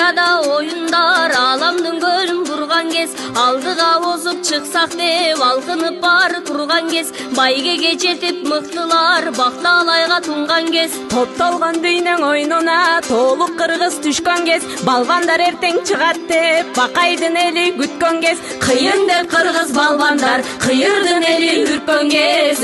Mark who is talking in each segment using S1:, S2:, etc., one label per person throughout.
S1: Олимпиада оюндар ааламдын көлүн бурган кез, алдыга озуп чыксак деп алкынып бары турган кез, байгеге жетип мыктылар бакталайга тунган кез,
S2: топтолгон дүйнөң ойнуна толук кыргыз түшкөн кез, балбандар эртең чыгат деп Бакайдын эли күткөн кез,
S1: кыйын деп кыргыз балбандар кыйырдын эли үрккөн кез.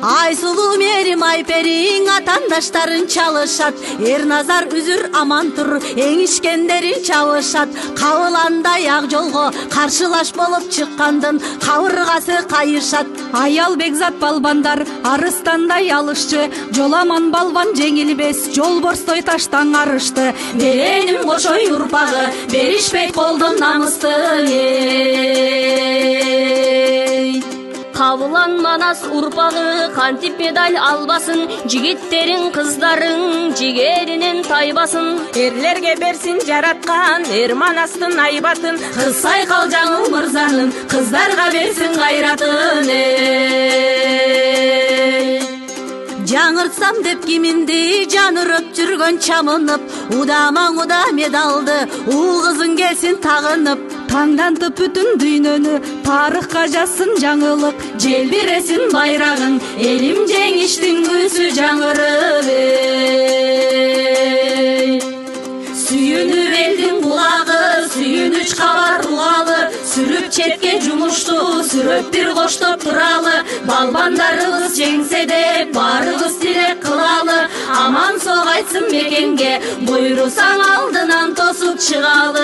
S3: Айсулуу Мерим Айпериң атандаштарын чалышат, Эрназар үзүр аман тур, эңишкендерин чабышат. Кабыландай ак жолго каршылаш болуп чыккандын кабыргасы кайышат.
S2: Аял Бекзат балбандар арыстандай алышчы, жоламан балбан жеңилбес, жолборстой таштан арышты.
S1: Береним кошой урпагы беришпейт колдон намысты. Кабылан Манас урпагы кантип медаль албасын, жигиттерин кыздарын жигеринен тайбасын.
S2: Эрлерге берсин жараткан эр Манастын айбатын,
S1: Кыз Сайкал жаңыл мырзанын кыздарга берсин кайратын.
S3: Жаңыртсам деп киминди жанырып жүргөн чамынып, удамаң уда медалды уул кызың келсин тагынып.
S2: Таңдантып бүтүн дүйнөнү тарыхка жазсын жаңылык,
S1: желбиресин байрагын элим жеңиштин күсү жаңырып. Сүйүнүп элдин кулагы сүйүнүч кабар угалы, сүрүп четке жумушту сүрөп бир коштоп туралы. Балбандарыбыз жеңсе деп баарыбыз тилек кылалы, аман соо кайтсын мекенге буйрусаң алдынан тосуп чыгалы.